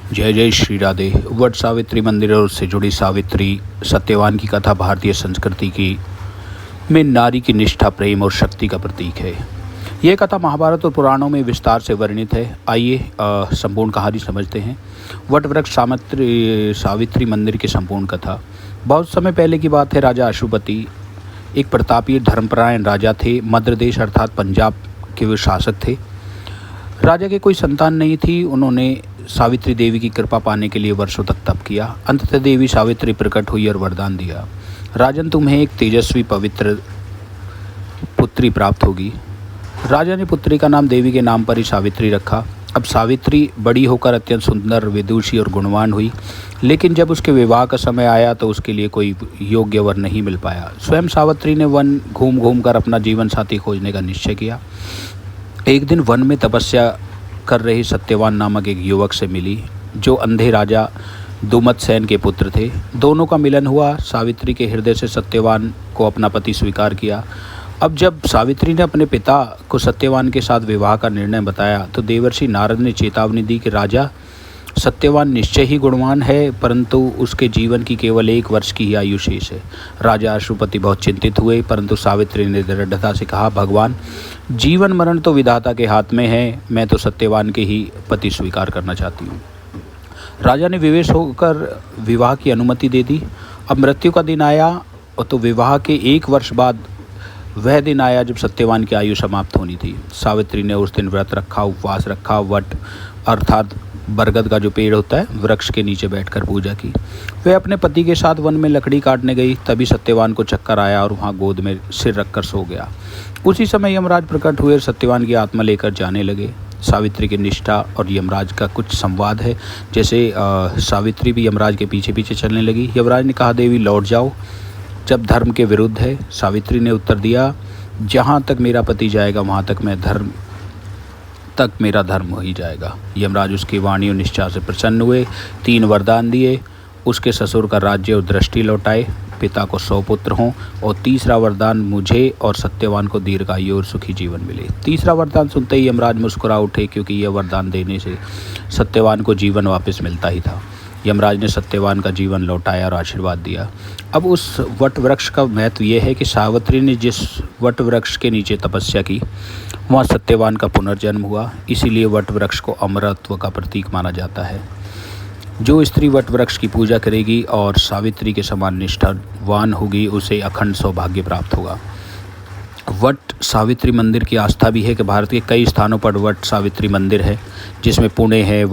जय जय श्री राधे। वट सावित्री मंदिर और उससे जुड़ी सावित्री सत्यवान की कथा भारतीय संस्कृति की में नारी की निष्ठा, प्रेम और शक्ति का प्रतीक है। यह कथा महाभारत और पुराणों में विस्तार से वर्णित है। आइए संपूर्ण कहानी समझते हैं। वट वृक्ष सावित्री मंदिर की संपूर्ण कथा। बहुत समय पहले की बात है। राजा अशुपति एक प्रतापी धर्मपरायण राजा थे। मध्य देश अर्थात पंजाब के वे शासक थे। राजा के कोई संतान नहीं थी। उन्होंने सावित्री देवी की कृपा पाने के लिए वर्षों तक तप किया। अंततः देवी सावित्री प्रकट हुई और वरदान दिया, राजन तुम्हें एक तेजस्वी पवित्र पुत्री प्राप्त होगी। राजा ने पुत्री का नाम देवी के नाम पर ही सावित्री रखा। अब सावित्री बड़ी होकर अत्यंत सुंदर, विदुषी और गुणवान हुई, लेकिन जब उसके विवाह का समय आया तो उसके लिए कोई योग्य वर नहीं मिल पाया। स्वयं सावित्री ने वन घूम घूम कर अपना जीवन साथी खोजने का निश्चय किया। एक दिन वन में तपस्या कर रहे सत्यवान नामक एक युवक से मिली, जो अंधे राजा दुमतसेन के पुत्र थे। दोनों का मिलन हुआ। सावित्री के हृदय से सत्यवान को अपना पति स्वीकार किया। अब जब सावित्री ने अपने पिता को सत्यवान के साथ विवाह का निर्णय बताया तो देवर्षि नारद ने चेतावनी दी कि राजा, सत्यवान निश्चय ही गुणवान है, परंतु उसके जीवन की केवल 1 वर्ष की ही आयु शेष है। राजा अशुपति बहुत चिंतित हुए, परंतु सावित्री ने दृढ़ता से कहा, भगवान, जीवन मरण तो विधाता के हाथ में है। मैं तो सत्यवान के ही पति स्वीकार करना चाहती हूँ। राजा ने विवश होकर विवाह की अनुमति दे दी। अब मृत्यु का दिन आया तो विवाह के 1 वर्ष बाद वह दिन आया जब सत्यवान की आयु समाप्त होनी थी। सावित्री ने उस दिन व्रत रखा, उपवास रखा। वट अर्थात बरगद का जो पेड़ होता है, वृक्ष के नीचे बैठकर पूजा की। वह अपने पति के साथ वन में लकड़ी काटने गई। तभी सत्यवान को चक्कर आया और वहाँ गोद में सिर रखकर सो गया। उसी समय यमराज प्रकट हुए और सत्यवान की आत्मा लेकर जाने लगे। सावित्री की निष्ठा और यमराज का कुछ संवाद है। जैसे सावित्री भी यमराज के पीछे पीछे चलने लगी। यमराज ने कहा, देवी लौट जाओ, जब धर्म के विरुद्ध है। सावित्री ने उत्तर दिया, जहाँ तक मेरा पति जाएगा वहाँ तक मेरा धर्म हो ही जाएगा। यमराज उसकी वाणी और निष्ठा से प्रसन्न हुए। 3 वरदान दिए। उसके ससुर का राज्य और दृष्टि लौटाए, पिता को 100 पुत्र हों, और तीसरा वरदान मुझे और सत्यवान को दीर्घायु और सुखी जीवन मिले। तीसरा वरदान सुनते ही यमराज मुस्कुरा उठे, क्योंकि यह वरदान देने से सत्यवान को जीवन वापस मिलता ही था। यमराज ने सत्यवान का जीवन लौटाया और आशीर्वाद दिया। अब उस वट वृक्ष का महत्व यह है कि सावित्री ने जिस वट वृक्ष के नीचे तपस्या की, वहाँ सत्यवान का पुनर्जन्म हुआ। इसीलिए वट वृक्ष को अमरत्व का प्रतीक माना जाता है। जो स्त्री वट वृक्ष की पूजा करेगी और सावित्री के समान निष्ठावान होगी, उसे अखंड सौभाग्य प्राप्त होगा। वट सावित्री मंदिर की आस्था भी है कि भारत के कई स्थानों पर वट सावित्री मंदिर है, जिसमें पुणे है,